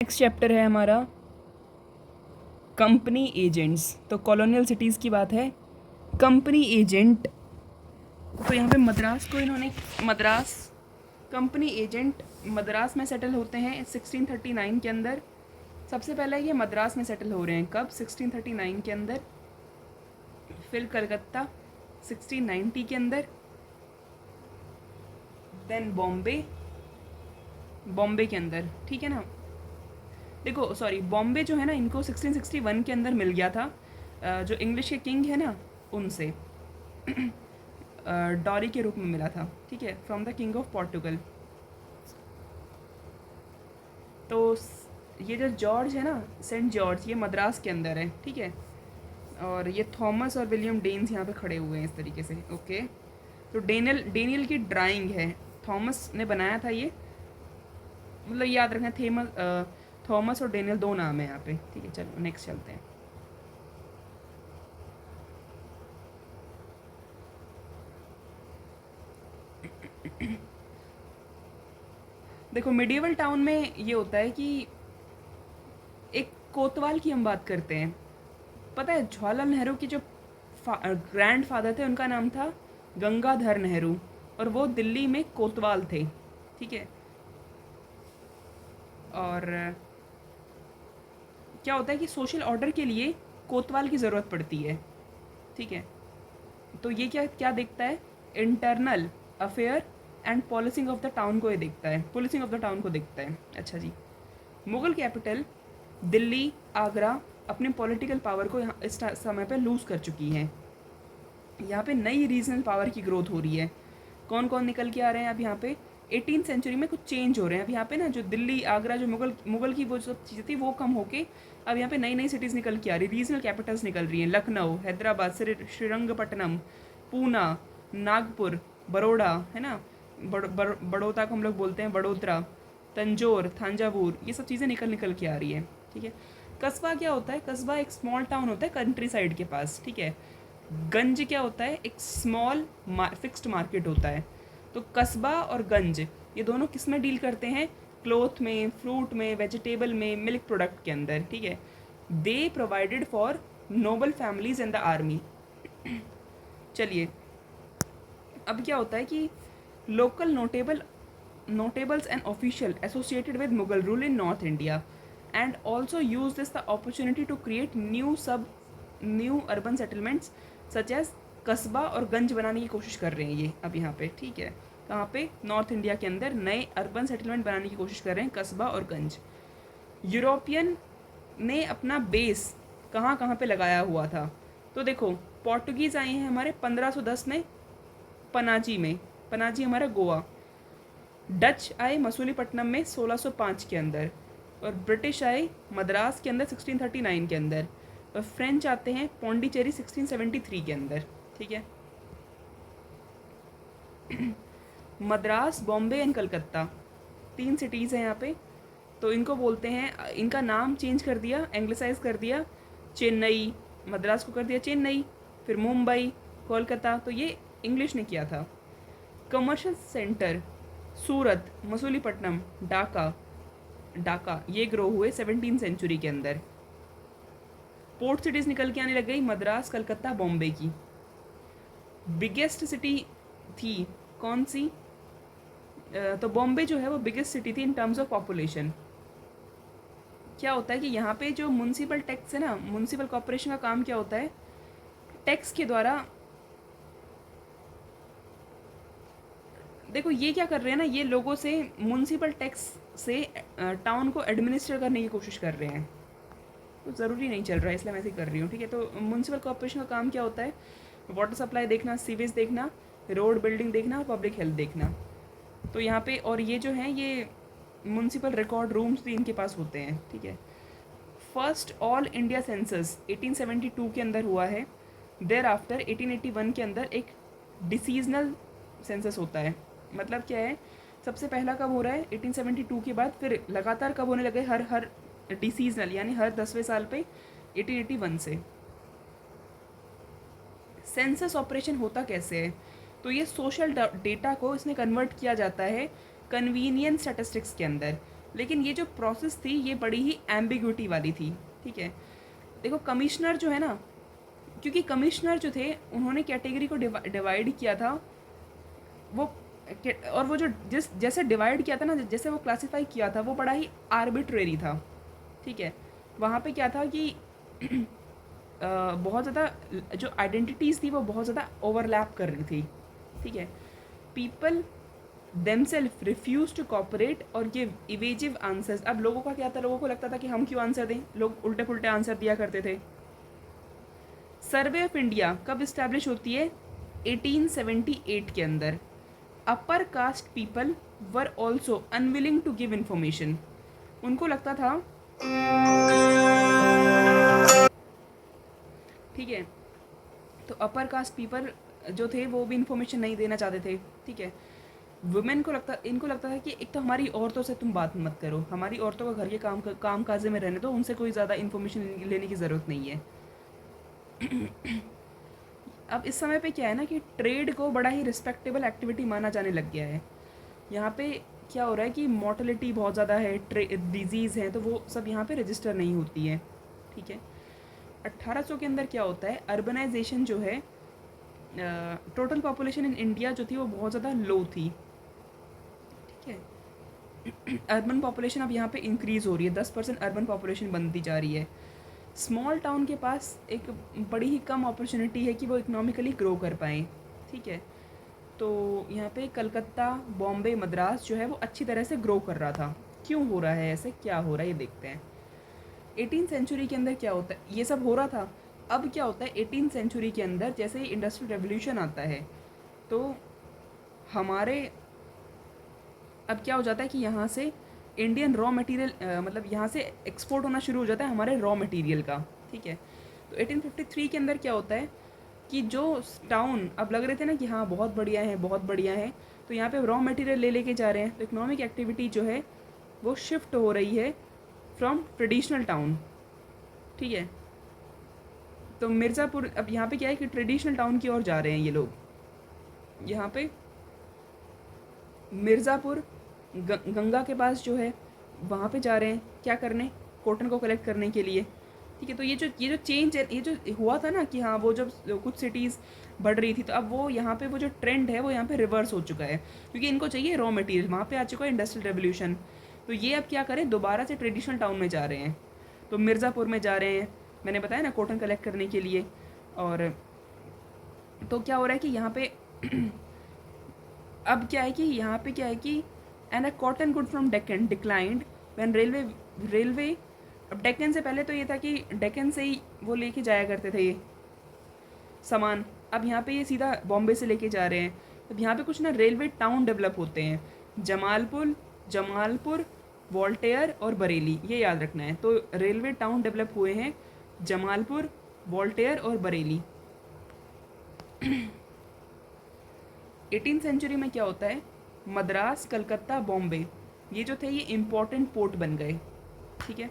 Next chapter है हमारा company agents. तो कॉलोनियल सिटीज़ की बात है। कंपनी एजेंट, तो यहाँ पे मद्रास को इन्होंने मद्रास कंपनी एजेंट मद्रास में सेटल होते हैं 1639 के अंदर। सबसे पहले ये मद्रास में सेटल हो रहे हैं कब? 1639 के अंदर। फिर कलकत्ता 1690 के अंदर। देन बॉम्बे के अंदर, ठीक है ना। देखो सॉरी, बॉम्बे जो है ना इनको 1661 के अंदर मिल गया था, जो इंग्लिश के किंग है ना उनसे डॉरी के रूप में मिला था, ठीक है, from the king of Portugal. तो ये जो जॉर्ज है ना, सेंट जॉर्ज, ये मद्रास के अंदर है, ठीक है। और ये थॉमस और विलियम डेन्स यहाँ पे खड़े हुए हैं इस तरीके से, ओके। तो डेनियल की ड्राइंग है, थॉमस ने बनाया था ये, मतलब याद रखना थॉमस और डेनियल दो नाम है यहाँ पे, ठीक है। चलो नेक्स्ट चलते हैं। देखो मिडिवल टाउन में ये होता है कि एक कोतवाल की हम बात करते हैं। पता है जवाहरलाल नेहरू की जो ग्रैंड फादर थे उनका नाम था गंगाधर नेहरू, और वो दिल्ली में कोतवाल थे, ठीक है। और क्या होता है कि सोशल ऑर्डर के लिए कोतवाल की ज़रूरत पड़ती है, ठीक है। तो ये क्या क्या देखता है? Internal affair and policing of the town को ये देखता है, पुलिसिंग ऑफ द टाउन को देखता है। अच्छा जी, मुगल कैपिटल दिल्ली, आगरा अपने पॉलिटिकल पावर को यहाँ इस समय पे लूज़ कर चुकी हैं। यहाँ पे नई रीजनल पावर की ग्रोथ हो रही है। कौन कौन निकल के आ रहे हैं अब यहाँ पे? 18th सेंचुरी में कुछ चेंज हो रहे हैं अब यहाँ पे ना, जो दिल्ली आगरा जो मुगल की वो सब चीज़ें थी वो कम होके अब यहाँ पे नई नई सिटीज़ निकल के आ रही, रीजनल कैपिटल्स निकल रही हैं। लखनऊ, हैदराबाद, श्रीरंगपट्टनम, पूना, नागपुर, बड़ौदा, है ना, बड़ौदा को हम लोग बोलते हैं बड़ोदरा, तंजौर, थांजावुर, ये सब चीज़ें निकल निकल के आ रही हैं, ठीक है। कस्बा क्या होता है? कस्बा एक स्मॉल टाउन होता है कंट्री साइड के पास, ठीक है। गंज क्या होता है? एक स्मॉल फिक्स्ड मार्केट होता है। तो कस्बा और गंज ये दोनों किस में डील करते हैं? क्लोथ में, फ्रूट में, वेजिटेबल में, मिल्क प्रोडक्ट के अंदर, ठीक है। They provided for noble families in the army. चलिए, अब क्या होता है कि local notables and official associated with Mughal rule in North India and also use this the opportunity to create new urban settlements such as कस्बा और गंज बनाने की कोशिश कर रहे हैं ये अब यहाँ पे, ठीक है। कहाँ पे? नॉर्थ इंडिया के अंदर नए अर्बन सेटलमेंट बनाने की कोशिश कर रहे हैं कस्बा और गंज। यूरोपियन ने अपना बेस कहाँ कहाँ पे लगाया हुआ था? तो देखो, पोर्टुगीज़ आए हैं हमारे 1510 में पनाजी में, पनाजी हमारा गोवा। डच आए मसूलीपट्टनम में 1605 के अंदर, और ब्रिटिश आए मद्रास के अंदर 1639 के अंदर, और फ्रेंच आते हैं पौंडीचेरी 1673 के अंदर, ठीक है। मद्रास, बॉम्बे एंड कलकत्ता 3 सिटीज़ हैं यहाँ पे। तो इनको बोलते हैं, इनका नाम चेंज कर दिया, एंग्लिसाइज कर दिया, चेन्नई, मद्रास को कर दिया चेन्नई, फिर मुंबई, कोलकाता, तो ये इंग्लिश ने किया था। कमर्शियल सेंटर सूरत, मसूलीपट्टनम, ढाका ये ग्रो हुए 17th सेंचुरी के अंदर। पोर्ट सिटीज़ निकल के आने लग गई मद्रास, कलकत्ता, बॉम्बे की। बिगेस्ट सिटी थी कौन सी? तो बॉम्बे जो है वो बिगेस्ट सिटी थी इन टर्म्स ऑफ पॉपुलेशन। क्या होता है कि यहाँ पे जो म्यूनसिपल टैक्स है ना, म्यूनसिपल कॉर्पोरेशन का काम क्या होता है? टैक्स के द्वारा, देखो ये क्या कर रहे हैं ना, ये लोगों से म्यूनसिपल टैक्स से टाउन को एडमिनिस्टर करने की कोशिश कर रहे हैं। तो ज़रूरी नहीं चल रहा है इसलिए मैं ऐसे कर रही हूँ, ठीक है। तो म्यूनसिपल कॉर्पोरेशन का काम क्या होता है? वाटर सप्लाई देखना, सीवेज देखना, रोड बिल्डिंग देखना और पब्लिक हेल्थ देखना। तो यहाँ पे, और ये जो हैं ये म्यूनसिपल रिकॉर्ड रूम्स भी इनके पास होते हैं, ठीक है। फर्स्ट ऑल इंडिया सेंसस 1872 के अंदर हुआ है। देर आफ्टर 1881 के अंदर एक डिसीजनल सेंसस होता है। मतलब क्या है? सबसे पहला कब हो रहा है? 1872 के बाद फिर लगातार कब होने लगे? हर डिसीजनल, यानी हर 10वें साल पे 1881 से। सेंसस ऑपरेशन होता कैसे है? तो ये सोशल डेटा को इसमें कन्वर्ट किया जाता है कन्वीनियंस स्टैटिस्टिक्स के अंदर। लेकिन ये जो प्रोसेस थी ये बड़ी ही एम्बिग्विटी वाली थी, ठीक है। देखो कमिश्नर जो है ना, क्योंकि कमिश्नर जो थे उन्होंने कैटेगरी को डिवाइड किया था, वो और वो जो जैसे डिवाइड किया था ना, जैसे वो क्लासिफाई किया था, वो बड़ा ही आर्बिट्रेरी था, ठीक है। वहाँ पे क्या था कि बहुत ज़्यादा जो आइडेंटिटीज़ थी वो बहुत ज़्यादा ओवरलैप कर रही थी, ठीक है। People themselves refuse to cooperate और गिव इवेजिव आंसर्स। अब लोगों का क्या था, लोगों को लगता था कि हम क्यों आंसर दें, लोग उल्टे पुल्टे आंसर दिया करते थे। सर्वे ऑफ इंडिया कब इस्टेब्लिश होती है, 1878 के अंदर। Upper caste people were also unwilling to give information. उनको लगता था, ठीक है, तो अपर कास्ट पीपल जो थे वो भी इन्फॉर्मेशन नहीं देना चाहते थे, ठीक है। वुमेन को इनको लगता था कि एक तो हमारी औरतों से तुम बात मत करो, हमारी औरतों को घर के काम काजे में रहने दो, उनसे कोई ज़्यादा इन्फॉर्मेशन लेने की ज़रूरत नहीं है। अब इस समय पे क्या है ना कि ट्रेड को बड़ा ही रिस्पेक्टेबल एक्टिविटी माना जाने लग गया है। यहाँ पे क्या हो रहा है कि मॉर्टलिटी बहुत ज़्यादा है, डिजीज़ है, तो वो सब यहाँ पे रजिस्टर नहीं होती है, ठीक है। 1800 के अंदर क्या होता है, अर्बनाइजेशन जो है, टोटल पॉपुलेशन इन इंडिया जो थी वो बहुत ज़्यादा लो थी, ठीक है। अर्बन पॉपुलेशन अब यहाँ पे इंक्रीज़ हो रही है, 10% अर्बन पॉपुलेशन बनती जा रही है। स्मॉल टाउन के पास एक बड़ी ही कम अपॉर्चुनिटी है कि वो इकोनॉमिकली ग्रो कर पाएँ, ठीक है। तो यहाँ पे कलकत्ता, बॉम्बे, मद्रास जो है वो अच्छी तरह से ग्रो कर रहा था। क्यों हो रहा है ऐसे, क्या हो रहा है ये देखते हैं। 18th सेंचुरी के अंदर क्या होता है, ये सब हो रहा था। अब क्या होता है 18th सेंचुरी के अंदर, जैसे ही इंडस्ट्रियल रेवोल्यूशन आता है, तो हमारे अब क्या हो जाता है कि यहाँ से इंडियन रॉ मटेरियल, मतलब यहाँ से एक्सपोर्ट होना शुरू हो जाता है हमारे रॉ मटेरियल का, ठीक है। तो 1853 के अंदर क्या होता है कि जो टाउन अब लग रहे थे ना कि हाँ बहुत बढ़िया है, बहुत बढ़िया है, तो यहाँ पे रॉ मटेरियल लेके जा रहे हैं, तो इकोनॉमिक एक्टिविटी जो है वो शिफ्ट हो रही है फ्रॉम ट्रेडिशनल टाउन, ठीक है। तो मिर्ज़ापुर, अब यहाँ पे क्या है कि ट्रेडिशनल टाउन की ओर जा रहे हैं ये लोग। यहाँ पे मिर्ज़ापुर गंगा के पास जो है वहाँ पे जा रहे हैं, क्या करने, कॉटन को कलेक्ट करने के लिए, ठीक है। तो ये जो चेंज है, ये जो हुआ था ना कि हाँ वो जब कुछ सिटीज़ बढ़ रही थी, तो अब वो यहाँ पे वो जो ट्रेंड है वो यहाँ पे रिवर्स हो चुका है, क्योंकि इनको चाहिए रॉ मटेरियल, वहाँ पे आ चुका है इंडस्ट्रियल रेवोल्यूशन। तो ये अब क्या करें, दोबारा से ट्रेडिशनल टाउन में जा रहे हैं, तो मिर्ज़ापुर में जा रहे हैं, मैंने बताया ना, कॉटन कलेक्ट करने के लिए। और तो क्या हो रहा है कि यहाँ पे अब क्या है कि यहाँ पे क्या है कि and a cotton good from Deccan declined when railway. अब डेक्कन से पहले तो ये था कि डेक्कन से ही वो लेके जाया करते थे ये सामान, अब यहाँ पे ये सीधा बॉम्बे से लेके जा रहे हैं। अब यहाँ पे कुछ ना रेलवे टाउन डेवलप होते हैं, जमालपुर, वॉल्टेयर और बरेली, ये याद रखना है। तो रेलवे टाउन डेवलप हुए हैं जमालपुर, वॉल्टेयर और बरेली। 18th सेंचुरी में क्या होता है, मद्रास, कलकत्ता, बॉम्बे, ये जो थे ये इम्पोर्टेंट पोर्ट बन गए, ठीक है।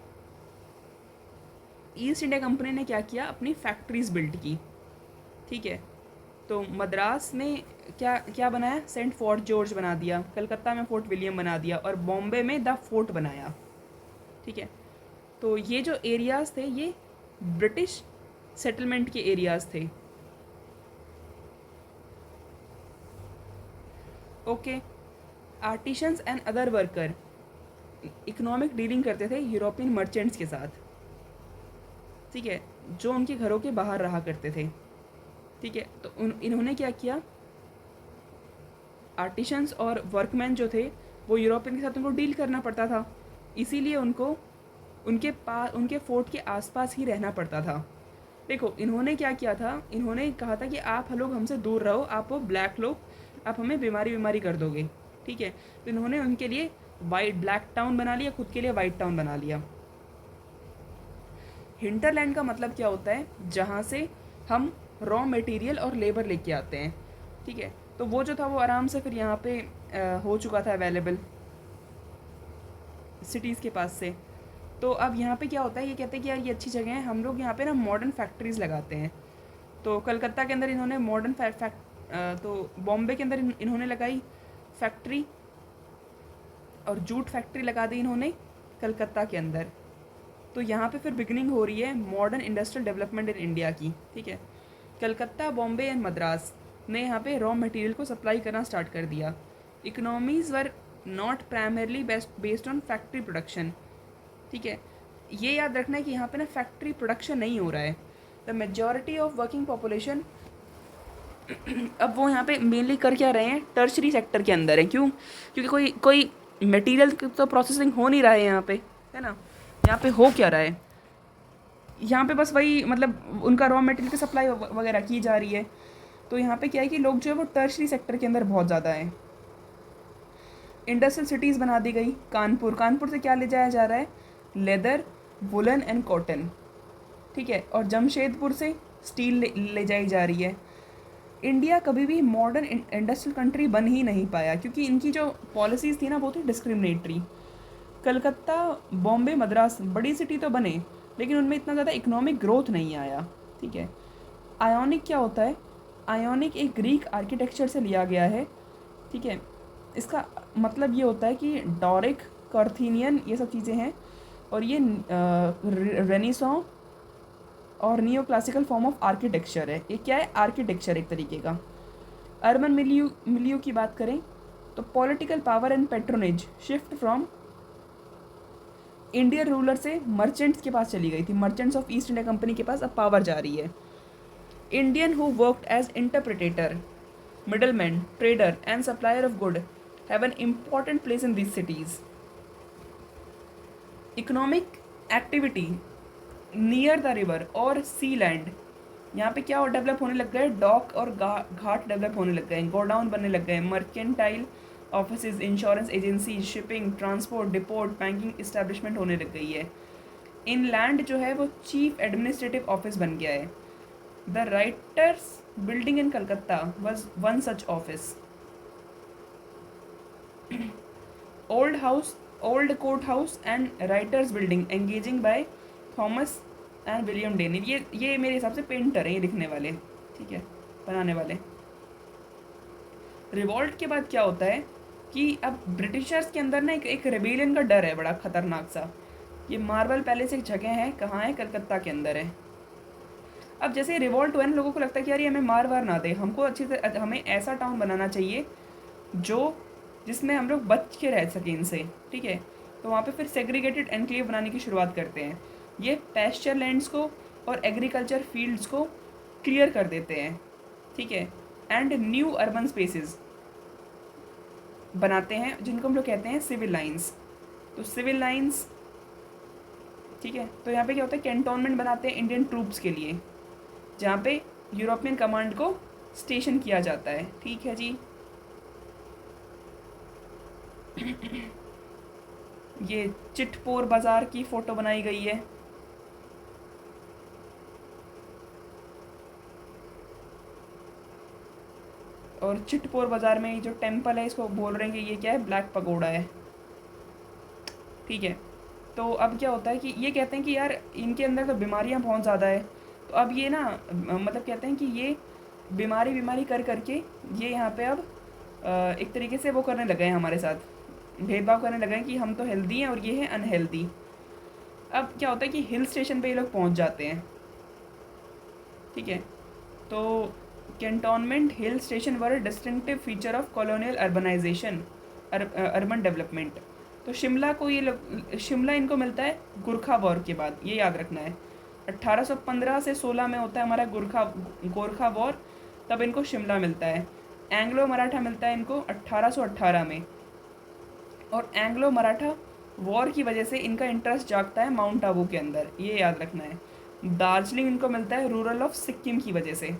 ईस्ट इंडिया कंपनी ने क्या किया, अपनी फैक्ट्रीज बिल्ड की, ठीक है। तो मद्रास में क्या क्या बनाया, सेंट फोर्ट जॉर्ज बना दिया, कलकत्ता में फोर्ट विलियम बना दिया, और बॉम्बे में द फोर्ट बनाया, ठीक है। तो ये जो एरियाज़ थे ये ब्रिटिश सेटलमेंट के एरियाज़ थे, okay. Artisans and other worker economic dealing करते थे यूरोपियन मर्चेंट्स के साथ, ठीक है, जो उनके घरों के बाहर रहा करते थे, ठीक है। तो इन्होंने क्या किया, आर्टिशंस और वर्कमैन जो थे वो यूरोपियन के साथ उनको डील करना पड़ता था, इसीलिए उनको उनके फोर्ट के आसपास ही रहना पड़ता था। देखो इन्होंने क्या किया था, इन्होंने कहा था कि आप लोग हमसे दूर रहो, आप वो ब्लैक लोग, आप हमें बीमारी कर दोगे, ठीक है। तो इन्होंने उनके लिए ब्लैक टाउन बना लिया, खुद के लिए वाइट टाउन बना लिया। हिंटरलैंड का मतलब क्या होता है, जहाँ से हम रॉ मटेरियल और लेबर लेके आते हैं, ठीक है। तो वो जो था वो आराम से फिर यहाँ पे हो चुका था अवेलेबल सिटीज़ के पास से। तो अब यहाँ पे क्या होता है, ये कहते हैं कि यार ये अच्छी जगह है, हम लोग यहाँ पे ना मॉडर्न फैक्ट्रीज़ लगाते हैं। तो कलकत्ता के अंदर इन्होंने मॉडर्न तो बॉम्बे के अंदर इन्होंने लगाई फैक्ट्री, और जूट फैक्ट्री लगा दी इन्होंने कलकत्ता के अंदर। तो यहाँ पे फिर बिगनिंग हो रही है modern industrial development in India की, ठीक है। कलकत्ता, बॉम्बे एंड मद्रास ने यहाँ पे रॉ मटेरियल को सप्लाई करना स्टार्ट कर दिया। Economies were not primarily based on factory production, ठीक है। ये याद रखना है कि यहाँ पे ना फैक्ट्री प्रोडक्शन नहीं हो रहा है। The majority of working population अब वो यहाँ पे मेनली कर क्या रहे हैं, टर्शरी सेक्टर के अंदर है। क्यों? क्योंकि कोई कोई मटेरियल तो प्रोसेसिंग हो नहीं रहा है यहाँ पे, है ना। यहाँ पे हो क्या रहा है, यहाँ पे बस वही मतलब उनका रॉ मटेरियल की सप्लाई वगैरह की जा रही है। तो यहाँ पे क्या है कि लोग जो है वो टर्शरी सेक्टर के अंदर बहुत ज़्यादा है। इंडस्ट्रियल सिटीज़ बना दी गई। कानपुर से क्या ले जाया जा रहा है, लेदर, वुलन एंड कॉटन, ठीक है। और जमशेदपुर से स्टील ले जाई जा रही है। इंडिया कभी भी मॉडर्न इंडस्ट्रियल कंट्री बन ही नहीं पाया क्योंकि इनकी जो पॉलिसीज़ थी ना वो थी डिस्क्रिमिनेटरी। कलकत्ता, बॉम्बे, मद्रास बड़ी सिटी तो बने लेकिन उनमें इतना ज़्यादा इकोनॉमिक ग्रोथ नहीं आया, ठीक है। आयोनिक क्या होता है? आयोनिक एक ग्रीक आर्किटेक्चर से लिया गया है, ठीक है। इसका मतलब ये होता है कि डोरिक, कॉर्थीनियन ये सब चीज़ें हैं और ये रेनेसां और neo classical form of architecture है। ये क्या है? आर्किटेक्चर एक तरीके का। अर्बन मिलियू की बात करें तो political power and patronage shift from Indian ruler से मर्चेंट्स के पास चली गई थी। Merchants of East India Company के पास अब पावर जा रही है। Indian who worked as interpreter, middleman, trader and supplier of good have an important place in this cities. Economic activity near the river और सी लैंड, यहाँ पे क्या और डेवलप होने लग गए, डॉक और घाट डेवलप होने लग गए, गोडाउन बनने लग गए, mercantile offices, insurance agency, shipping, transport, deport, banking establishment होने लग गई है। इनलैंड जो है वो चीफ एडमिनिस्ट्रेटिव ऑफिस बन गया है। The writers building in Calcutta was one such office. Old court house and writers building engaging by Thomas and William Daniell. ये मेरे हिसाब से पेंटर हैं, ये लिखने वाले, ठीक है, बनाने वाले। रिवॉल्ट के बाद क्या होता है कि अब ब्रिटिशर्स के अंदर ना एक रेबेलियन का डर है बड़ा खतरनाक सा। ये मार्बल पैलेस एक जगह है, कहाँ है? कलकत्ता के अंदर है। अब जैसे रिवॉल्ट हुआ ना, लोगों को लगता है कि यार ये हमें मार वार ना दे, हमको अच्छी तरह हमें ऐसा टाउन बनाना चाहिए जिसमें हम लोग बच के रह सकें इनसे, ठीक है। तो वहाँ पे फिर सेग्रीगेटेड एनक्लेव बनाने की शुरुआत करते हैं। ये पैस्चर लैंड्स को और एग्रीकल्चर फील्ड्स को क्लियर कर देते हैं, ठीक है। एंड न्यू अर्बन स्पेसेस बनाते हैं जिनको हम लोग कहते हैं सिविल लाइंस। तो सिविल लाइंस, ठीक है। तो यहाँ पे क्या होता है, कैंटोनमेंट बनाते हैं इंडियन ट्रूप्स के लिए जहाँ पे यूरोपियन कमांड को स्टेशन किया जाता है, ठीक है जी। ये चिटपोर बाज़ार की फ़ोटो बनाई गई है। और चिटपोर बाज़ार में जो टेम्पल है इसको बोल रहे हैं कि ये क्या है, ब्लैक पगोड़ा है, ठीक है। तो अब क्या होता है कि ये कहते हैं कि यार इनके अंदर तो बीमारियां बहुत ज़्यादा है। तो अब ये ना मतलब कहते हैं कि ये बीमारी कर करके ये यहाँ पे अब एक तरीके से वो करने लगे हैं, हमारे साथ भेदभाव करने लगे हैं कि हम तो हेल्दी हैं और ये हैं अनहेल्दी। अब क्या होता है कि हिल स्टेशन पे ये लोग पहुँच जाते हैं, ठीक है। तो cantonment hill station were distinctive feature of colonial urbanisation, urban development. तो शिमला इनको मिलता है गुरखा वॉर के बाद, ये याद रखना है। 1815 से 16 में होता है हमारा गोरखा वॉर, तब इनको शिमला मिलता है। एंग्लो मराठा मिलता है इनको 1818 में। और एंग्लो मराठा वॉर की वजह से इनका इंटरेस्ट जागता है माउंट आबू के अंदर, ये याद रखना है। दार्जिलिंग इनको मिलता है रूरल ऑफ सिक्किम की वजह से।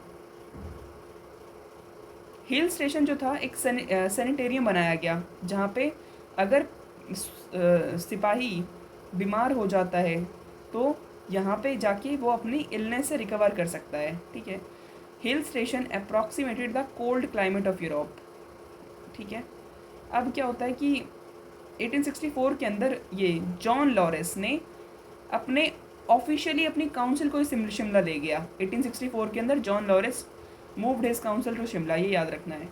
हिल स्टेशन जो था एक सैनिटेरियम बनाया गया जहाँ पे अगर सिपाही बीमार हो जाता है तो यहाँ पे जाके वो अपनी इलनेस से रिकवर कर सकता है, ठीक है। Hill station approximated the cold climate of Europe, ठीक है। अब क्या होता है कि 1864 के अंदर ये जॉन लॉरेंस ने अपने ऑफिशियली अपनी काउंसिल को शिमला ले गया। 1864 के अंदर John Lawrence moved his council to Shimla, ये याद रखना है।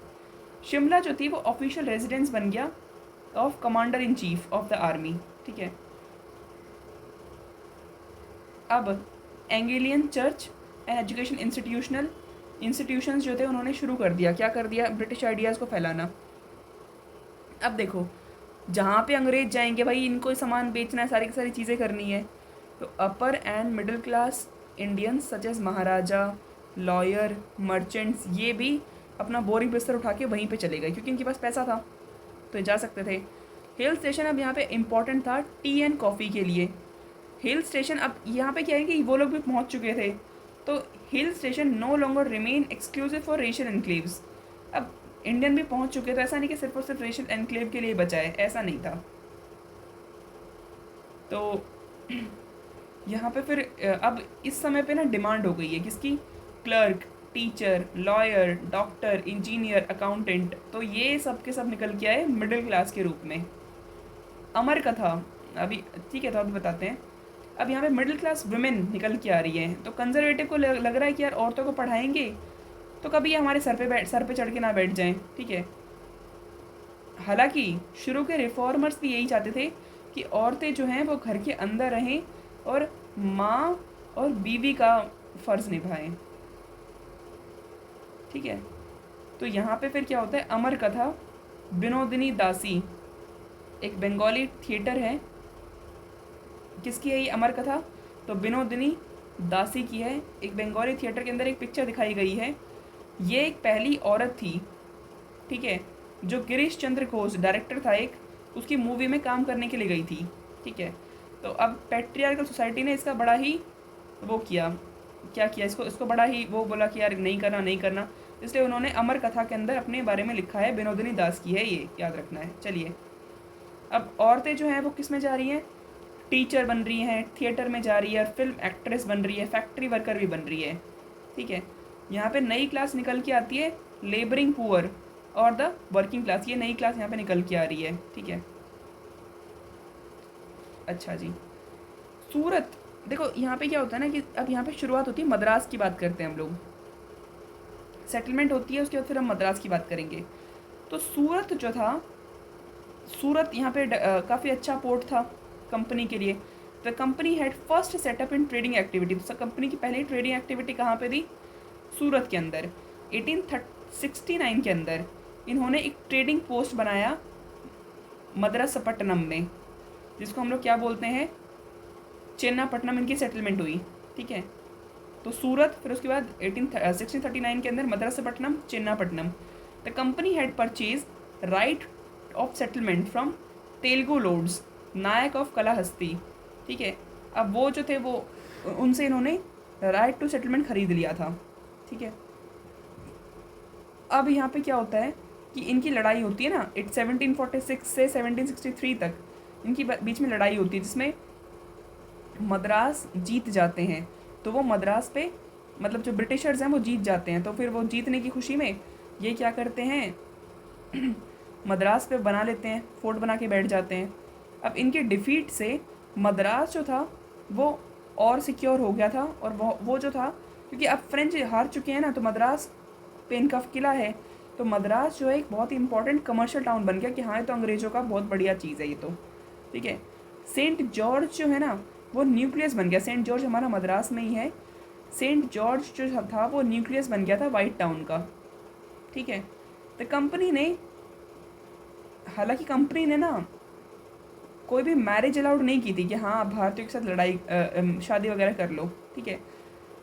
शिमला जो थी वो ऑफिशियल रेजिडेंस बन गया of commander in chief of the army, ठीक है। अब एंगेलियन चर्च एंड एजुकेशन इंस्टीट्यूशंस जो थे उन्होंने शुरू कर दिया, क्या कर दिया, ब्रिटिश आइडियाज़ को फैलाना। अब देखो, जहाँ पे अंग्रेज जाएंगे भाई इनको सामान बेचना है, सारी की सारी चीज़ें करनी है। तो upper and middle class Indians such as maharaja, lawyer, merchants, ये भी अपना बोरी बिस्तर उठा के वहीं पे चले गए क्योंकि इनके पास पैसा था तो जा सकते थे। हिल स्टेशन अब यहाँ पे इम्पॉर्टेंट था टी एंड कॉफ़ी के लिए। हिल स्टेशन अब यहाँ पे क्या है कि वो लोग भी पहुँच चुके थे, तो hill station no longer remain exclusive for racial enclaves. अब इंडियन भी पहुँच चुके थे, ऐसा नहीं कि सिर्फ और सिर्फ रेशियल एनक्लेव के लिए बचा है, ऐसा नहीं था। तो यहाँ पे फिर अब इस समय पे ना डिमांड हो गई है किसकी, clerk, teacher, lawyer, doctor, engineer, accountant, तो ये सब के सब निकल के आए मिडिल क्लास के रूप में। अमर कथा अभी ठीक है, तो अभी बताते हैं। अब यहाँ पे मिडिल क्लास वुमेन निकल के आ रही है, तो कंजर्वेटिव को लग रहा है कि यार औरतों को पढ़ाएंगे तो कभी ये हमारे सर पे चढ़ के ना बैठ जाएं, ठीक है। हालांकि शुरू के रिफॉर्मर्स भी यही चाहते थे कि औरतें जो हैं वो घर के अंदर रहें और माँ और बीवी का फ़र्ज़ निभाएं, ठीक है। तो यहाँ पे फिर क्या होता है, अमर कथा, विनोदिनी दासी, एक बंगाली थिएटर है, किसकी है ये अमर कथा, तो विनोदिनी दासी की है। एक बंगाली थिएटर के अंदर एक पिक्चर दिखाई गई है। ये एक पहली औरत थी, ठीक है, जो गिरीश चंद्र घोष डायरेक्टर था एक, उसकी मूवी में काम करने के लिए गई थी, ठीक है। तो अब पैट्रियार्कल सोसाइटी ने इसका बड़ा ही वो किया, क्या किया, इसको बड़ा ही वो बोला कि यार नहीं करना नहीं करना, इसलिए उन्होंने अमर कथा के अंदर अपने बारे में लिखा है, विनोदिनी दास की है, ये याद रखना है। चलिए, अब औरतें जो हैं वो किस में जा रही हैं, टीचर बन रही हैं, थिएटर में जा रही है, फिल्म एक्ट्रेस बन रही है, फैक्ट्री वर्कर भी बन रही है, ठीक है। यहाँ पे नई क्लास निकल के आती है, लेबरिंग पुअर और द वर्किंग क्लास, ये नई क्लास यहाँ पे निकल के आ रही है, ठीक है। अच्छा जी, सूरत, देखो यहाँ पे क्या होता है ना कि अब यहाँ पे शुरुआत होती है, मद्रास की बात करते हैं हम लोग, सेटलमेंट होती है, उसके बाद फिर हम मद्रास की बात करेंगे। तो सूरत जो था, सूरत यहाँ पे काफ़ी अच्छा पोर्ट था कंपनी के लिए। The company had first setup in trading activity, तो कंपनी की पहली ट्रेडिंग एक्टिविटी कहाँ पे थी, सूरत के अंदर। 1869 के अंदर इन्होंने एक ट्रेडिंग पोस्ट बनाया मद्रासपट्टनम में, जिसको हम लोग क्या बोलते हैं, चेन्नापट्टनम, इनकी सेटलमेंट हुई, ठीक है। तो सूरत, फिर उसके बाद 1639 के अंदर Madraspatnam, Chennapatnam. The company had purchase right of settlement from Telugu lords Nayak of Kalahasti, ठीक है। अब वो जो थे वो उनसे इन्होंने राइट टू सेटलमेंट खरीद लिया था, ठीक है। अब यहाँ पे क्या होता है कि इनकी लड़ाई होती है ना, 1746 से 1763 तक इनकी बीच में लड़ाई होती है, जिसमें मद्रास जीत जाते हैं। तो वो मद्रास पे, मतलब जो ब्रिटिशर्स हैं वो जीत जाते हैं, तो फिर वो जीतने की खुशी में ये क्या करते हैं मद्रास पे बना लेते हैं, फोर्ट बना के बैठ जाते हैं। अब इनके डिफीट से मद्रास जो था वो और सिक्योर हो गया था, और वो जो था, क्योंकि अब फ्रेंच हार चुके हैं ना, तो मद्रास पे इनका किला है, तो मद्रास जो है एक बहुत ही इंपॉर्टेंट कमर्शियल टाउन बन गया कि हाँ ये तो अंग्रेज़ों का बहुत बढ़िया चीज़ है ये तो, ठीक है। सेंट जॉर्ज जो है ना वो न्यूक्लियस बन गया, सेंट जॉर्ज हमारा मद्रास में ही है। सेंट जॉर्ज जो था वो न्यूक्लियस बन गया था वाइट टाउन का, ठीक है। तो कंपनी ने, हालांकि कंपनी ने ना कोई भी मैरिज अलाउड नहीं की थी कि हाँ आप भारतीयों के साथ लड़ाई शादी वगैरह कर लो, ठीक है।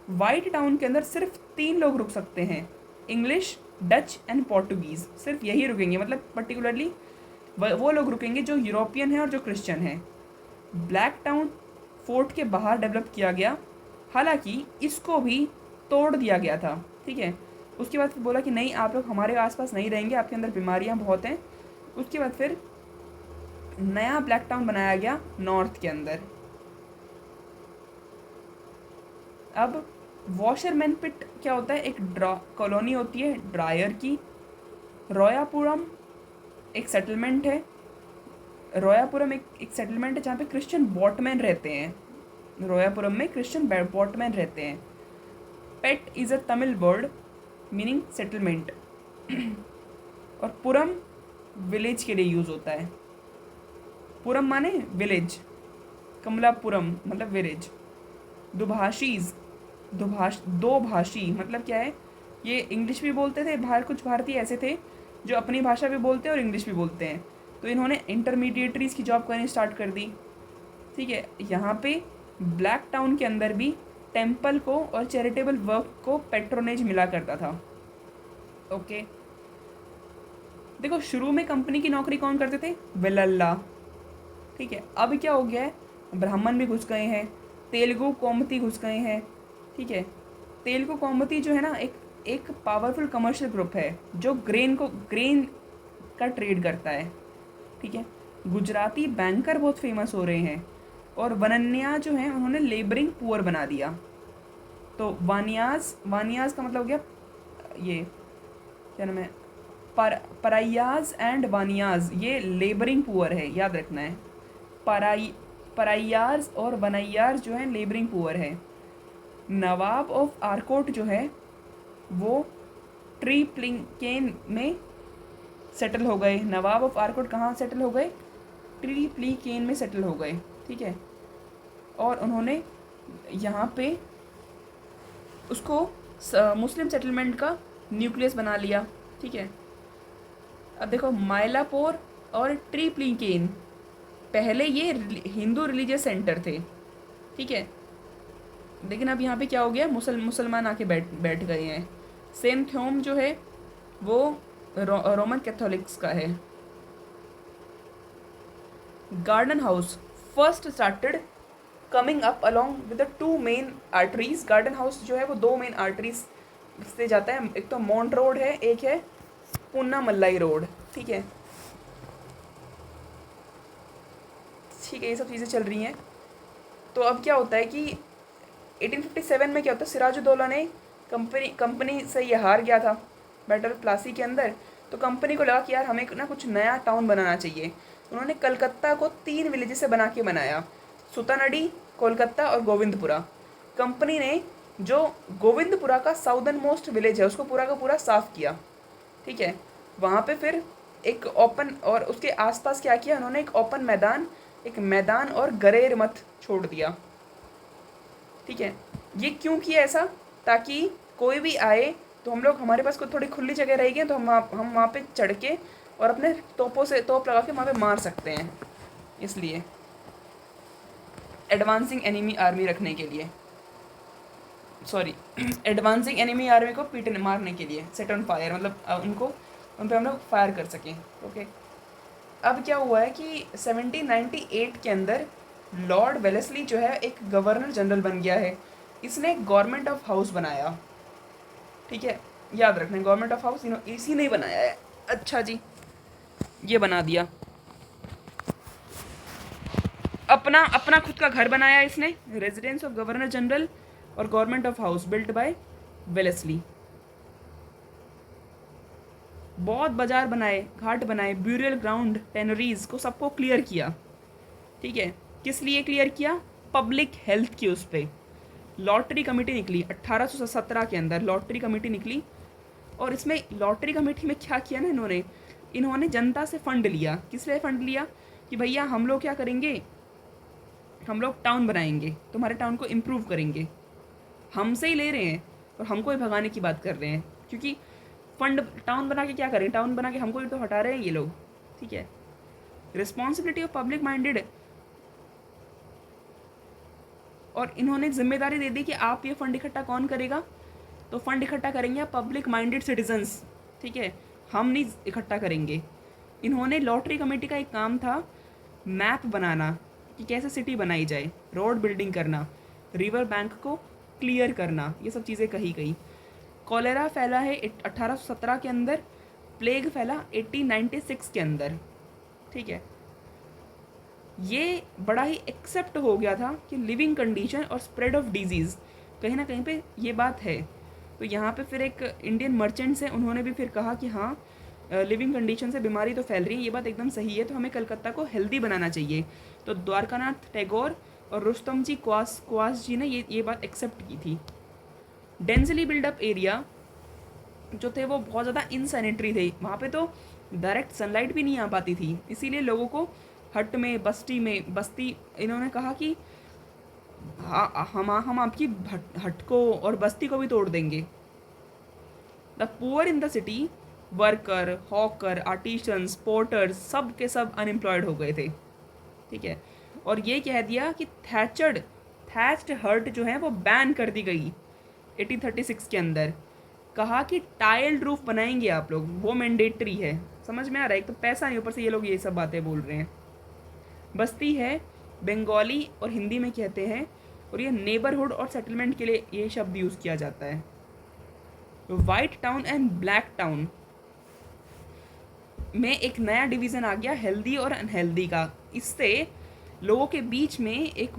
वाइट टाउन के अंदर सिर्फ 3 लोग रुक सकते हैं, इंग्लिश, डच एंड पोर्टुगीज़, सिर्फ यही रुकेंगे, मतलब पर्टिकुलरली वो लोग रुकेंगे जो यूरोपियन हैं और जो क्रिश्चियन हैं। ब्लैक टाउन फोर्ट के बाहर डेवलप किया गया, हालांकि इसको भी तोड़ दिया गया था, ठीक है। उसके बाद फिर बोला कि नहीं आप लोग हमारे आसपास नहीं रहेंगे, आपके अंदर बीमारियां बहुत हैं। उसके बाद फिर नया ब्लैक टाउन बनाया गया नॉर्थ के अंदर। अब वॉशरमैन पिट क्या होता है, एक कॉलोनी होती है ड्रायर की। रोयापुरम एक सेटलमेंट है, रोयापुरम एक सेटलमेंट है जहाँ पे क्रिश्चियन बॉटमैन रहते हैं। रोयापुरम में क्रिश्चियन बॉटमैन रहते हैं। Pet is a Tamil word meaning settlement और पुरम विलेज के लिए यूज़ होता है, पुरम माने विलेज, कमलापुरम मतलब विलेज। दुभाषीज, दो भाषी मतलब क्या है, ये इंग्लिश भी बोलते थे, बाहर कुछ भारतीय ऐसे थे जो अपनी भाषा भी बोलते हैं और इंग्लिश भी बोलते हैं, तो इन्होंने इंटरमीडिएटरीज की जॉब करनी स्टार्ट कर दी। ठीक है, यहाँ पे ब्लैक टाउन के अंदर भी टेम्पल को और चैरिटेबल वर्क को पेट्रोनेज मिला करता था। ओके, देखो शुरू में कंपनी की नौकरी कौन करते थे, वेलल्ला। ठीक है, अब क्या हो गया है, ब्राह्मण भी घुस गए हैं, तेलुगु कोमती घुस गए हैं। ठीक है, तेलुगु कोमती जो है ना, एक एक पावरफुल कमर्शियल ग्रुप है जो ग्रेन का ट्रेड करता है। ठीक है, गुजराती बैंकर बहुत फेमस हो रहे हैं, और वनन्या जो है उन्होंने लेबरिंग पुअर बना दिया। तो वानियाज, वानियाज का मतलब हो गया ये क्या नाम है, पराइयाज एंड वानियाज, ये लेबरिंग पुअर है, याद रखना है। पराइयाज और वनैयार जो है लेबरिंग पुअर है। नवाब ऑफ आरकोट जो है वो ट्री प्लिकेन में सेटल हो गए। नवाब ऑफ आरकोट कहाँ सेटल हो गए, ट्री प्लिकेन में सेटल हो गए। ठीक है, और उन्होंने यहाँ पे उसको मुस्लिम सेटलमेंट का न्यूक्लियस बना लिया। ठीक है, अब देखो मायलापोर और ट्री प्लिकेन, पहले ये हिंदू रिलीजियस सेंटर थे। ठीक है, लेकिन अब यहाँ पे क्या हो गया, मुसलमान आके बैठ गए हैं। सेंट थ्योम जो है वो रोमन कैथोलिक्स का है। Garden house first started coming up along with the two main arteries. Garden house जो है वो दो मेन आर्टरीज से जाता है, एक तो माउंट रोड है, एक है पूनामल्लाई रोड। ठीक है, ठीक है, ये सब चीज़ें चल रही हैं। तो अब क्या होता है कि 1857 में क्या होता है, सिराजुद्दौला ने कंपनी से ये हार गया था बैटल प्लासी के अंदर, तो कंपनी को लगा कि यार हमें ना कुछ नया टाउन बनाना चाहिए। उन्होंने कलकत्ता को 3 विलेज से बना के बनाया, सुतानडी, कोलकाता और गोविंदपुरा। कंपनी ने जो गोविंदपुरा का साउदर्न मोस्ट विलेज है उसको पूरा का पूरा साफ किया। ठीक है, वहाँ पे फिर एक ओपन, और उसके आसपास क्या किया उन्होंने, एक मैदान और गरेर मत छोड़ दिया। ठीक है, ये क्यों किया ऐसा, ताकि कोई भी आए तो हम लोग, हमारे पास कोई थोड़ी खुली जगह रहेगी तो हम वहाँ पे चढ़ के और अपने तोपों से तोप लगा के वहाँ पे मार सकते हैं, इसलिए एडवांसिंग एनिमी आर्मी रखने के लिए, सॉरी एडवांसिंग एनिमी आर्मी को पीटने मारने के लिए, सेट ऑन फायर, मतलब उन पर हम लोग फायर कर सकें। ओके, अब क्या हुआ है कि 1798 के अंदर लॉर्ड वेलेस्ली जो है एक गवर्नर जनरल बन गया है। इसने गवर्नमेंट ऑफ हाउस बनाया। ठीक है, याद रखना गवर्नमेंट ऑफ हाउस इसी ने बनाया है। अच्छा जी, ये बना दिया, अपना अपना खुद का घर बनाया इसने, रेजिडेंस ऑफ गवर्नर जनरल और government of house built by Wellesley. बहुत बाजार बनाए, घाट बनाए, ब्यूरियल ग्राउंड, टेनरीज को सबको क्लियर किया। ठीक है, किस लिए क्लियर किया, पब्लिक हेल्थ की उस पर लॉटरी कमेटी निकली 1817 के अंदर, लॉटरी कमेटी निकली। और इसमें लॉटरी कमेटी में क्या किया ना, इन्होंने जनता से फंड लिया। किस लिए फंड लिया, कि भैया हम लोग क्या करेंगे, हम लोग टाउन बनाएंगे, तुम्हारे टाउन को इम्प्रूव करेंगे, हमसे ही ले रहे हैं और हमको ही भगाने की बात कर रहे हैं, क्योंकि फंड टाउन बना के क्या करें, टाउन बना के हमको ही तो हटा रहे हैं ये लोग। ठीक है, रिस्पॉन्सिबिलिटी ऑफ पब्लिक माइंडेड, और इन्होंने जिम्मेदारी दे दी कि आप ये फंड इकट्ठा कौन करेगा, तो फंड इकट्ठा करेंगे पब्लिक माइंडेड सिटीजन्स। ठीक है, हम नहीं इकट्ठा करेंगे। इन्होंने लॉटरी कमेटी का एक काम था मैप बनाना कि कैसे सिटी बनाई जाए, रोड बिल्डिंग करना, रिवर बैंक को क्लियर करना, ये सब चीज़ें कही गई। कॉलेरा फैला है 1817 के अंदर, प्लेग फैला 1896 के अंदर। ठीक है, ये बड़ा ही एक्सेप्ट हो गया था कि लिविंग कंडीशन और स्प्रेड ऑफ डिजीज़ कहीं ना कहीं पे ये बात है। तो यहाँ पे फिर एक इंडियन मर्चेंट्स हैं, उन्होंने भी फिर कहा कि हाँ लिविंग कंडीशन से बीमारी तो फैल रही है, ये बात एकदम सही है, तो हमें कलकत्ता को हेल्दी बनाना चाहिए। तो द्वारकानाथ टैगोर और रुस्तम जी क्वास जी ने ये बात एक्सेप्ट की थी। डेंसली बिल्डअप एरिया जो थे वो बहुत ज़्यादा इनसैनिटरी थे, वहाँ पे तो डायरेक्ट सनलाइट भी नहीं आ पाती थी, इसीलिए लोगों को हट में, बस्ती इन्होंने कहा कि हम आपकी हट को और बस्ती को भी तोड़ देंगे। The poor in the city, worker, hawker, artisans, porters, सब के सब अनएम्प्लॉयड हो गए थे। ठीक है, और ये कह दिया कि थैच्ड हर्ट जो है वो बैन कर दी गई 1836 के अंदर। कहा कि टाइल्ड रूफ बनाएंगे आप लोग, वो मैंडेटरी है। समझ में आ रहा है? एक तो पैसा नहीं, ऊपर से ये लोग ये सब बातें बोल रहे हैं। बस्ती है, बंगाली और हिंदी में कहते हैं, और ये नेबरहुड और सेटलमेंट के लिए ये शब्द यूज़ किया जाता है। White town and black town में एक नया डिवीज़न आ गया, हेल्दी और अनहेल्दी का। इससे लोगों के बीच में एक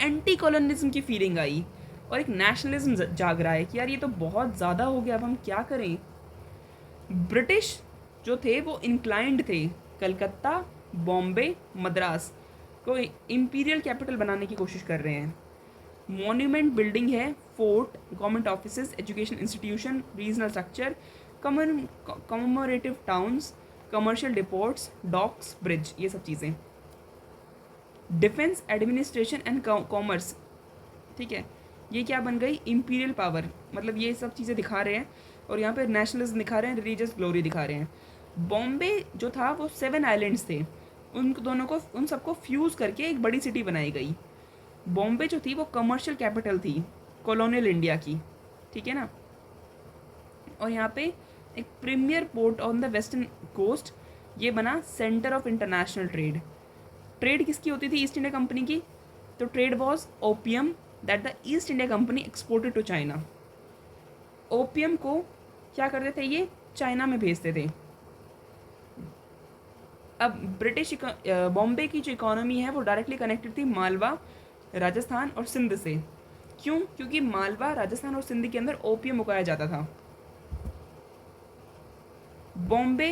एंटी कॉलोनिज्म की फीलिंग आई और एक नेशनलिज्म जाग रहा है कि यार ये तो बहुत ज़्यादा हो गया, अब हम क्या करें। ब्रिटिश जो थे वो इंक्लाइंड थे कलकत्ता, बॉम्बे, मद्रास को इम्पीरियल कैपिटल बनाने की कोशिश कर रहे हैं। मॉन्यूमेंट बिल्डिंग है, fort, government offices, education institution, regional structure, commemorative towns, commercial depots, docks, bridge, ये सब चीज़ें। Defence, administration and commerce. ठीक है, ये क्या बन गई? Imperial power. मतलब ये सब चीज़ें दिखा रहे हैं, और यहाँ पे नेशनलिज्म दिखा रहे हैं, रिलीजियस ग्लोरी दिखा रहे हैं। बॉम्बे जो था वो 7 आइलैंड्स थे, उन सबको फ्यूज़ करके एक बड़ी सिटी बनाई गई। बॉम्बे जो थी वो कमर्शियल कैपिटल थी कॉलोनियल इंडिया की। ठीक है ना? और यहाँ पे एक premier port on the western coast, ये बना centre of international trade. Trade किसकी होती थी? ईस्ट इंडिया कंपनी की। तो trade was opium that the East India Company exported to China. Opium को क्या करते थे? ये चाइना में भेजते थे। अब बॉम्बे की जो इकोनॉमी है वो डायरेक्टली कनेक्टेड थी मालवा, राजस्थान और सिंध से। क्यों? क्योंकि मालवा, राजस्थान और सिंध के अंदर ओपियम उगाया जाता था। बॉम्बे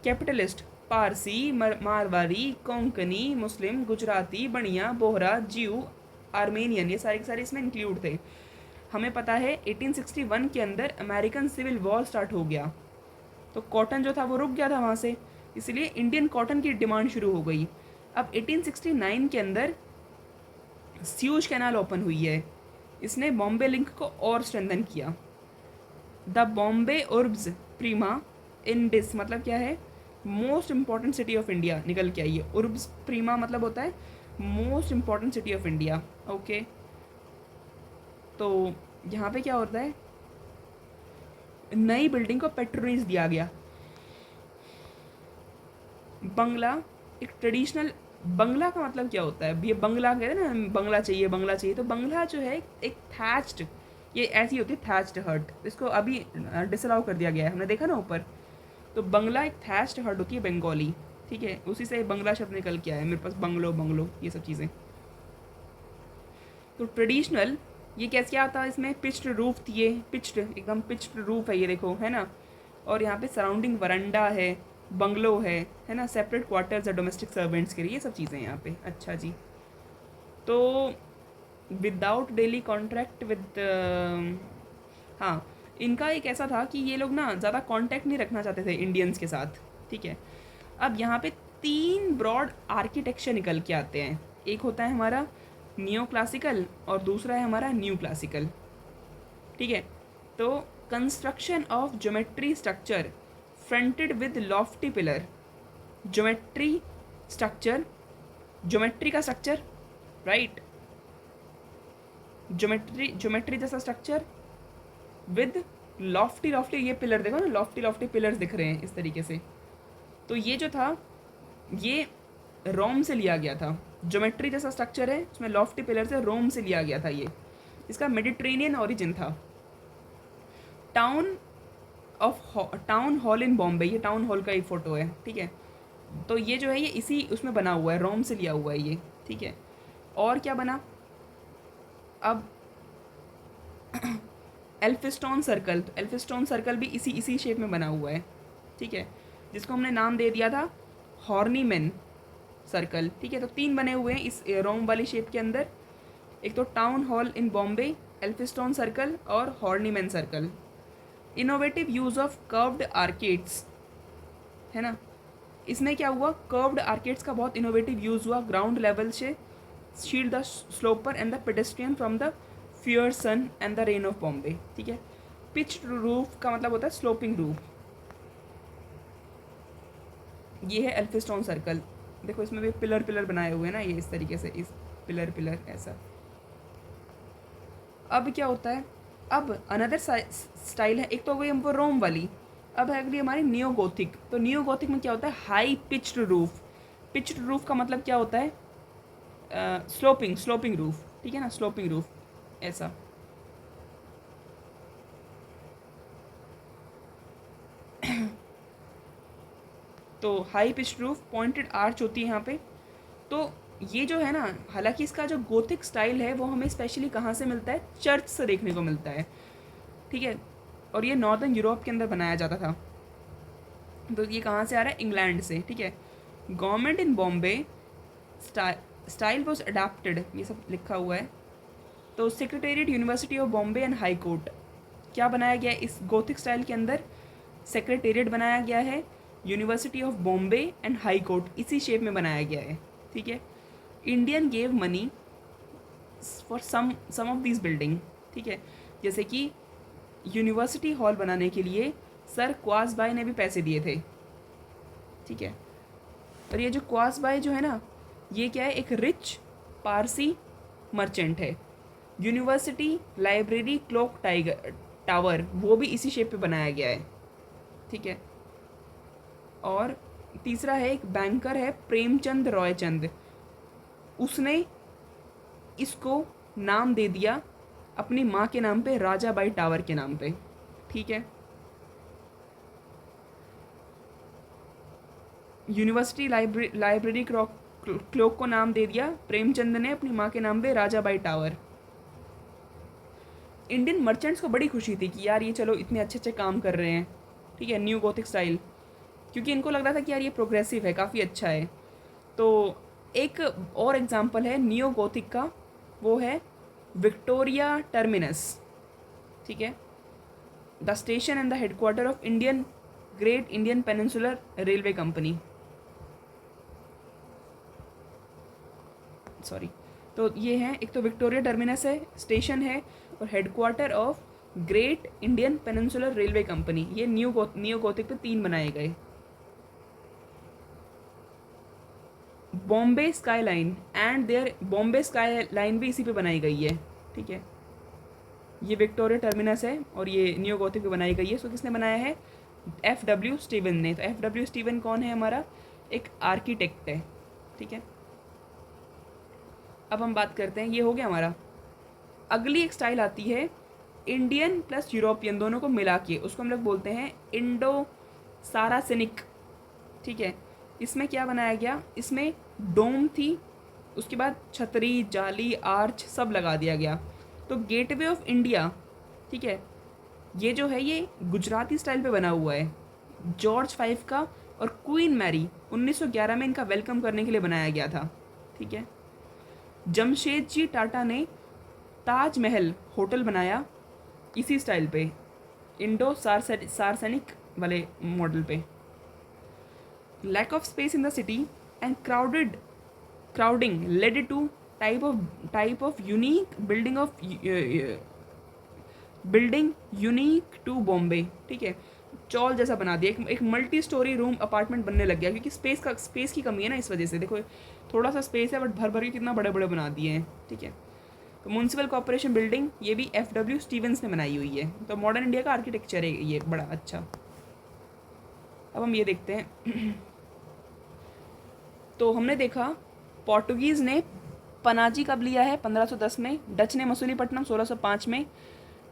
कैपिटलिस्ट पारसी, मारवाड़ी, कोंकणी, मुस्लिम, गुजराती, बनिया, बोहरा, जीव, आर्मेनियन, ये सारे के सारे इसमें इंक्लूड थे। हमें पता है 1861 के अंदर अमेरिकन सिविल वॉर स्टार्ट हो गया, तो कॉटन जो था वो रुक गया था वहाँ से, इसलिए इंडियन कॉटन की डिमांड शुरू हो गई। अब 1869 के अंदर स्यूज कैनाल ओपन हुई है, इसने बॉम्बे लिंक को और स्ट्रेंथन किया। द बॉम्बे उर्ब्स प्रीमा इंडिस मतलब क्या है? Most important city of India निकल के आई है। उर्ब्स प्रीमा मतलब होता है most important city of India. Okay, तो यहाँ पे क्या होता है? नई बिल्डिंग को पेट्रोनेज दिया गया। बंगला एक ट्रेडिशनल, बंगला का मतलब क्या होता है? ये बंगला कहते हैं ना, बंगला चाहिए, बंगला चाहिए। तो बंगला जो है एक थैच्ड, ये ऐसी होती है थैच्ड हट, इसको अभी डिसअलाउ कर दिया गया है, हमने देखा ना ऊपर। तो बंगला एक थैच्ड हट होती है बंगाली। ठीक है, उसी से बंगला शब्द निकल के आया है मेरे पास, बंगलो ये सब चीज़ें। तो ट्रेडिशनल ये कैसे क्या आता है? इसमें पिच्ड रूफ थी, ये पिच्ड, एकदम पिच्ड रूफ है, ये देखो है ना। और यहाँ पे सराउंडिंग वरंडा है, बंगलो है ना, सेपरेट क्वार्टर्स है डोमेस्टिक सर्वेंट्स के लिए, ये सब चीज़ें यहाँ पे। अच्छा जी, तो विदाउट डेली कॉन्ट्रैक्ट विद, हाँ, इनका एक ऐसा था कि ये लोग ना ज़्यादा कांटेक्ट नहीं रखना चाहते थे इंडियंस के साथ। ठीक है, अब यहाँ पे 3 ब्रॉड आर्किटेक्चर निकल के आते हैं। एक होता है हमारा नियो क्लासिकल और दूसरा है हमारा न्यू क्लासिकल। ठीक है, तो construction of geometry structure fronted with Lofty pillar. Geometry structure, geometry का स्ट्रक्चर, राइट, ज्योमेट्री जैसा स्ट्रक्चर विद लॉफ्टी ये पिलर देखो ना, लॉफ्टी पिलर्स दिख रहे हैं इस तरीके से। तो ये जो था ये रोम से लिया गया था। ज्योमेट्री जैसा स्ट्रक्चर है, उसमें लॉफ्टी पिलर से, रोम से लिया गया था ये। इसका मेडिटेरेनियन ओरिजिन था। टाउन हॉल इन बॉम्बे, ये टाउन हॉल का एक फ़ोटो है। ठीक है, तो ये जो है ये इसी उसमें बना हुआ है, रोम से लिया हुआ है ये। ठीक है, और क्या बना? अब एल्फिस्टोन सर्कल, तो एल्फिस्टोन सर्कल भी इसी शेप में बना हुआ है। ठीक है, जिसको हमने नाम दे दिया था हॉर्नीमैन सर्कल। ठीक है, तो 3 बने हुए हैं इस रोम वाली शेप के अंदर। एक तो town hall in Bombay, Elphinstone circle और Horniman circle. Innovative use of curved arcades, है ना, इसमें क्या हुआ, कर्व्ड आर्केड्स का बहुत इनोवेटिव यूज़ हुआ ग्राउंड लेवल से shield the shopper and the pedestrian from the fierce sun and the rain of Bombay. ठीक है, पिच्ड रूफ का मतलब होता है स्लोपिंग रूफ। ये है एल्फिस्टोन सर्कल, देखो इसमें भी पिलर पिलर बनाए हुए हैं ना, ये इस तरीके से, इस पिलर पिलर ऐसा। अब क्या होता है, अब अनदर स्टाइल है, एक तो हो गई हमको रोम वाली, अब है अगली हमारी नियो गोथिक। तो नियो गोथिक में क्या होता है, high pitched roof. Pitched roof का मतलब क्या होता है, स्लोपिंग रूफ। ठीक है ना, स्लोपिंग रूफ ऐसा। तो high pitched roof, pointed arch होती है यहाँ पे। तो ये जो है ना, हालांकि इसका जो गोथिक स्टाइल है वो हमें स्पेशली कहाँ से मिलता है, चर्च से देखने को मिलता है। ठीक है, और ये नॉर्दर्न यूरोप के अंदर बनाया जाता था। तो ये कहाँ से आ रहा है, इंग्लैंड से। ठीक है, government in Bombay style was adapted, ये सब लिखा हुआ है। तो secretariat university of Bombay and high court, क्या बनाया गया है इस गोथिक स्टाइल के अंदर, सेक्रेटेरिएट बनाया गया है, university of Bombay and high court इसी शेप में बनाया गया है। ठीक है, Indian gave money for some of this building. ठीक है, जैसे कि यूनिवर्सिटी हॉल बनाने के लिए सर क्वासबाई ने भी पैसे दिए थे। ठीक है, और ये जो क्वासबाई जो है ना, ये क्या है, एक रिच पारसी मर्चेंट है। यूनिवर्सिटी लाइब्रेरी क्लॉक टावर वो भी इसी शेप पे बनाया गया है। ठीक है, और तीसरा है, एक बैंकर है प्रेमचंद रॉयचंद, उसने इसको नाम दे दिया अपनी माँ के नाम पे, राजाबाई टावर के नाम पे। ठीक है, यूनिवर्सिटी लाइब्रेरी क्लॉक को नाम दे दिया प्रेमचंद ने अपनी माँ के नाम पे, राजाबाई टावर। इंडियन मर्चेंट्स को बड़ी खुशी थी कि यार ये चलो इतने अच्छे अच्छे काम कर रहे हैं। ठीक है, न्यू गोथिक स्टाइल, क्योंकि इनको लग रहा था कि यार ये प्रोग्रेसिव है, काफ़ी अच्छा है। तो एक और एग्जांपल है नियो गोथिक का, वो है विक्टोरिया टर्मिनस। ठीक है, the station and the headquarter of Great Indian Peninsular Railway company. Sorry, तो ये है, एक तो विक्टोरिया टर्मिनस है, स्टेशन है, और headquarter of Great Indian Peninsular Railway Company. ये नियो गोथिक पे 3 बनाए गए। Bombay skyline and there, Bombay skyline भी इसी पे बनाई गई है। ठीक है, ये विक्टोरिया टर्मिनस है और ये नियो गोथिक पे बनाई गई है। सो किसने बनाया है, FW स्टीवन ने। तो FW स्टीवन कौन है, हमारा एक आर्किटेक्ट है। ठीक है, अब हम बात करते हैं, ये हो गया हमारा। अगली एक स्टाइल आती है इंडियन प्लस यूरोपियन दोनों को मिला के, उसको हम लोग बोलते हैं इंडो सारासेनिक। ठीक है, इसमें क्या बनाया गया, इसमें डोम थी, उसके बाद छतरी, जाली, आर्च सब लगा दिया गया। तो गेटवे ऑफ इंडिया, ठीक है, ये जो है ये गुजराती स्टाइल पे बना हुआ है। जॉर्ज V का और क्वीन मैरी 1911 में इनका वेलकम करने के लिए बनाया गया था। ठीक है, जमशेदजी टाटा ने ताजमहल होटल बनाया इसी स्टाइल पे, इंडो सार्सेनिक वाले मॉडल पे। Lack of space in the city and crowding led to type of unique building unique to Bombay. ठीक है, चौल जैसा बना दिया, एक मल्टी स्टोरी रूम अपार्टमेंट बनने लग गया, क्योंकि स्पेस की कमी है ना, इस वजह से। देखो थोड़ा सा स्पेस है बट भर भर के कितना बड़े बड़े बना दिए हैं। ठीक है, तो म्यूनसिपल कॉर्पोरेशन बिल्डिंग ये भी FW स्टीवंस ने बनाई हुई है। तो मॉडर्न इंडिया का आर्किटेक्चर है ये बड़ा अच्छा। अब हम ये देखते हैं तो हमने देखा पोर्टुगीज़ ने पनाजी कब लिया है, 1510 में। डच ने मसूलीपट्टनम 1605 में।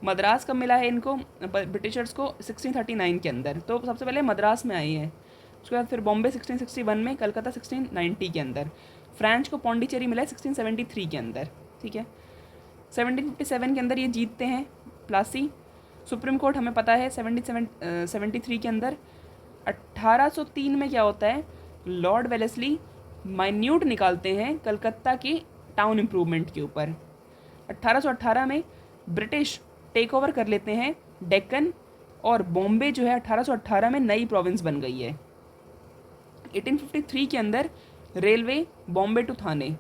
मद्रास कब मिला है इनको, ब्रिटिशर्स को 1639 के अंदर। तो सबसे पहले मद्रास में आई है, उसके बाद फिर बॉम्बे 1661 में, कलकत्ता 1690 के अंदर। फ्रांस को पौंडीचेरी मिला है 1673 के अंदर। ठीक है, 1757 के अंदर ये जीतते हैं प्लासी। सुप्रीम कोर्ट हमें पता है 73 के अंदर। 1803 में क्या होता है, लॉर्ड वेलेस्ली माइन्यूट निकालते हैं कलकत्ता की टाउन इम्प्रूवमेंट के ऊपर। 1818 में ब्रिटिश टेक ओवर कर लेते हैं डेक्कन, और बॉम्बे जो है 1818 में नई प्रोविंस बन गई है। 1853 के अंदर railway Bombay to Thane.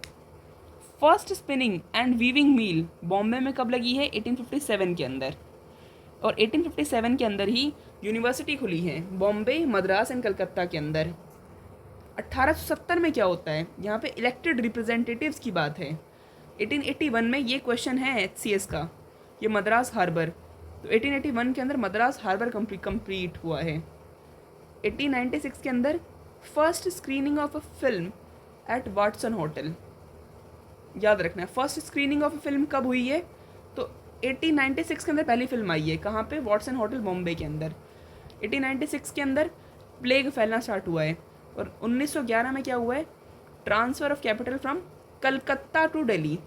First spinning and weaving mill Bombay में कब लगी है? 1857 के अंदर। और 1857 के अंदर ही यूनिवर्सिटी खुली है बॉम्बे, मद्रास एंड कलकत्ता के अंदर। 1870 में क्या होता है? यहाँ पे इलेक्टेड रिप्रेजेंटेटिव्स की बात है। 1881 में ये क्वेश्चन है HCS का, ये मद्रास हार्बर। तो 1881 के अंदर मद्रास हार्बर कंप्लीट हुआ है। 1896 के अंदर first screening of a film at Watson hotel. याद रखना है, first screening of a film कब हुई है? तो 1896 के अंदर पहली फिल्म आई है। कहाँ पे? वाटसन होटल बॉम्बे के अंदर। 1896 के अंदर प्लेग फैलना स्टार्ट हुआ है। और 1911 में क्या हुआ है? Transfer of capital from Calcutta to Delhi.